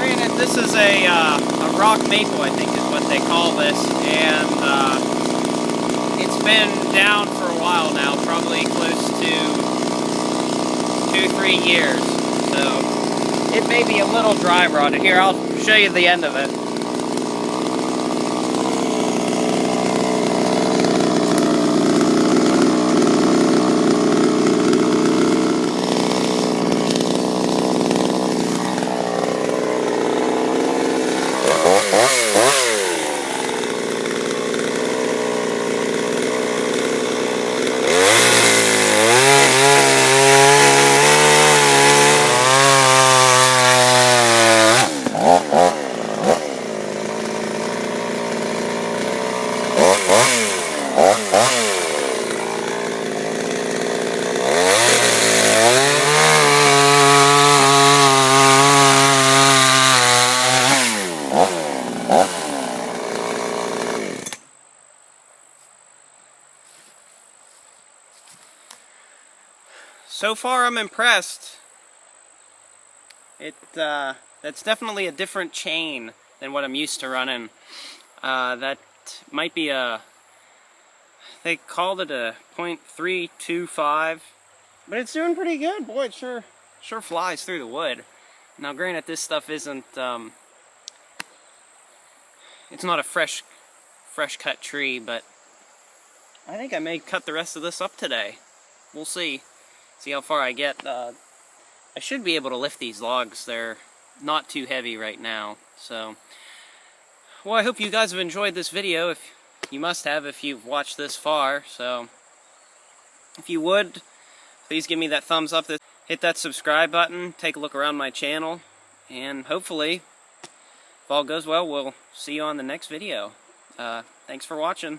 granted, this is a rock maple, I think is what they call this, and it's been down for a while now, probably close to 2-3 years. So it may be a little dry rotted. Here, I'll show you the end of it. So far, I'm impressed. That's definitely a different chain than what I'm used to running. That might be they called it a .325, but it's doing pretty good. Boy, it sure flies through the wood. Now, granted, this stuff isn't, it's not a fresh cut tree, but I think I may cut the rest of this up today. We'll see. See how far I get. I should be able to lift these logs. They're not too heavy right now. So, well, I hope you guys have enjoyed this video. If you must have, if you've watched this far. So, if you would, please give me that thumbs up. Hit that subscribe button. Take a look around my channel. And hopefully, if all goes well, we'll see you on the next video. Thanks for watching.